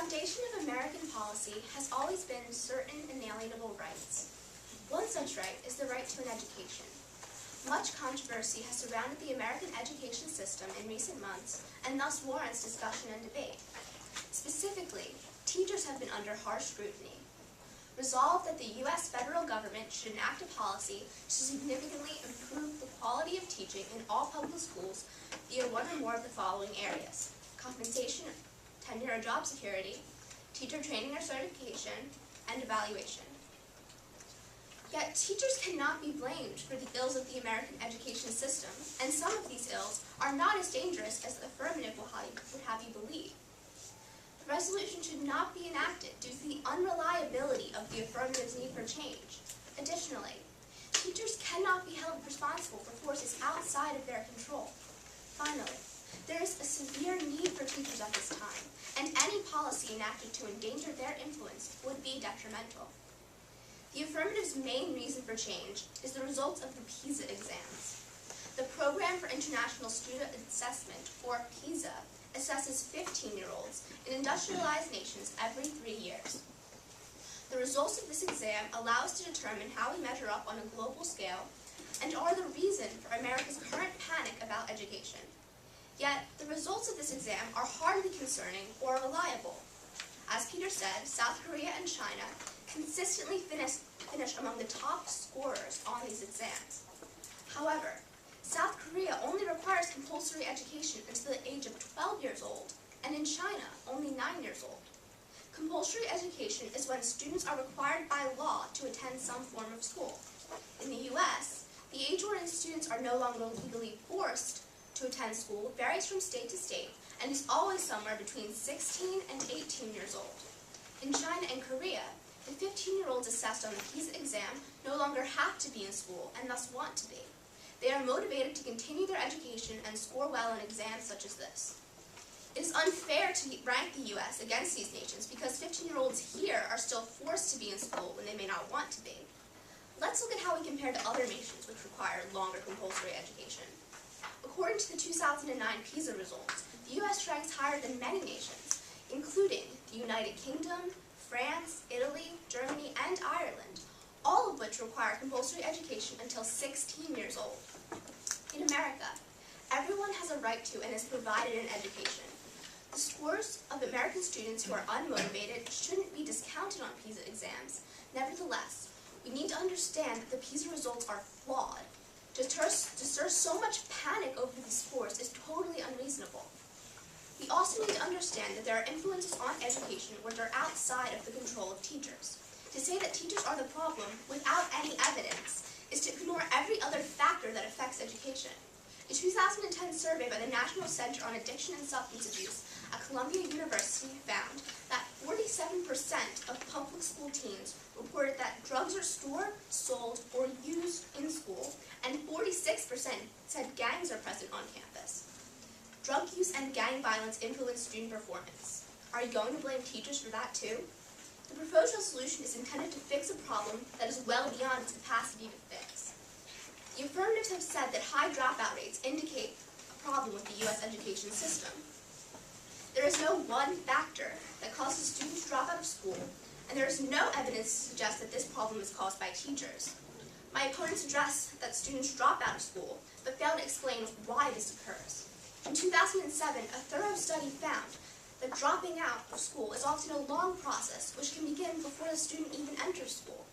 foundation of American policy has always been certain inalienable rights. One such right is the right to an education. Much controversy has surrounded the American education system in recent months and thus warrants discussion and debate. Specifically, teachers have been under harsh scrutiny. Resolved that the U.S. federal government should enact a policy to significantly improve the quality of teaching in all public schools via one or more of the following areas: compensation, tenure or job security, teacher training or certification, and evaluation. Yet teachers cannot be blamed for the ills of the American education system, and some of these ills are not as dangerous as the affirmative would have you believe. The resolution should not be enacted due to the unreliability of the affirmative's need for change. Additionally, teachers cannot be held responsible for forces outside of their control. Finally, there is a severe need for teachers at this time, and any policy enacted to endanger their influence would be detrimental. The affirmative's main reason for change is the results of the PISA exams. The Program for International Student Assessment, or PISA, assesses 15-year-olds in industrialized nations every 3 years. The results of this exam allow us to determine how we measure up on a global scale and are the reason for America's current panic about education. Yet, the results of this exam are hardly concerning or reliable. As Peter said, South Korea and China consistently finish among the top scorers on these exams. However, South Korea only requires compulsory education until the age of 12 years old, and in China, only 9 years old. Compulsory education is when students are required by law to attend some form of school. In the U.S., the age wherein students are no longer legally forced to attend school varies from state to state and is always somewhere between 16 and 18 years old. In China and Korea, the 15-year-olds assessed on the PISA exam no longer have to be in school and thus want to be. They are motivated to continue their education and score well in exams such as this. It is unfair to rank the U.S. against these nations because 15-year-olds here are still forced to be in school when they may not want to be. Let's look at how we compare to other nations which require longer compulsory education. According to the 2009 PISA results, the U.S. ranks higher than many nations, including the United Kingdom, France, Italy, Germany, and Ireland, all of which require compulsory education until 16 years old. In America, everyone has a right to and is provided an education. The scores of American students who are unmotivated shouldn't be discounted on PISA exams. Nevertheless, we need to understand that the PISA results are flawed. To stir so much panic over these scores is totally unreasonable. We also need to understand that there are influences on education which are outside of the control of teachers. To say that teachers are the problem without any evidence is to ignore every other factor that affects education. A 2010 survey by the National Center on Addiction and Substance Abuse at Columbia University found that 47% of public school teens reported that drugs are stored, sold, or used in school, and 46% said gangs are present on campus. Drug use and gang violence influence student performance. Are you going to blame teachers for that too? The proposed resolution is intended to fix a problem that is well beyond its capacity to fix. The affirmatives have said that high dropout rates indicate a problem with the U.S. education system. There is no one factor that causes students to drop out of school, and there is no evidence to suggest that this problem is caused by teachers. My opponents address that students drop out of school, but fail to explain why this occurs. In 2007, a thorough study found that dropping out of school is often a long process which can begin before the student even enters school.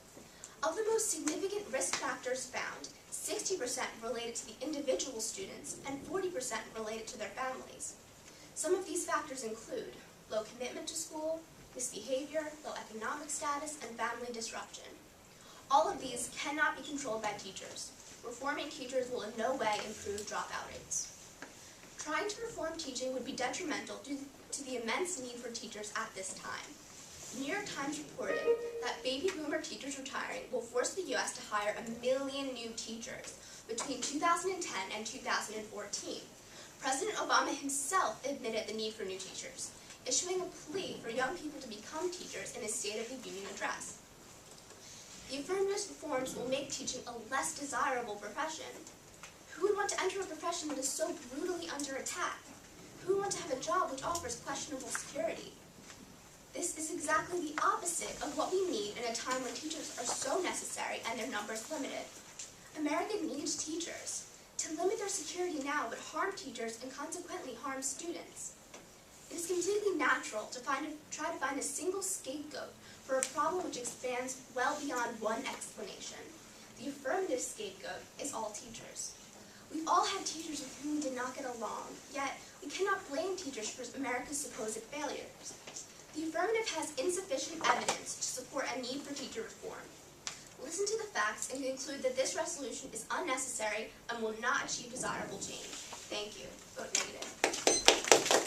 Of the most significant risk factors found, 60% related to the individual students and 40% related to their families. Some of these factors include low commitment to school, misbehavior, low economic status, and family disruption. All of these cannot be controlled by teachers. Reforming teachers will in no way improve dropout rates. Trying to reform teaching would be detrimental due to the immense need for teachers at this time. The New York Times reported that baby boomer teachers retiring will force the U.S. to hire 1 million new teachers between 2010 and 2014. President Obama himself admitted the need for new teachers, issuing a plea for young people to become teachers in his State of the Union address. The affirmative reforms will make teaching a less desirable profession. Who would want to enter a profession that is so brutally under attack? Who would want to have a job which offers questionable security? This is exactly the opposite of what we need in a time when teachers are so necessary and their numbers limited. America needs teachers. To limit their security now would harm teachers and consequently harm students. It is completely natural to try to find a single scapegoat for a problem which expands well beyond one explanation. The affirmative scapegoat is all teachers. We've all had teachers with whom we did not get along, yet we cannot blame teachers for America's supposed failures. The affirmative has insufficient evidence to support a need for teacher reform. Listen to the facts and conclude that this resolution is unnecessary and will not achieve desirable change. Thank you. Vote negative.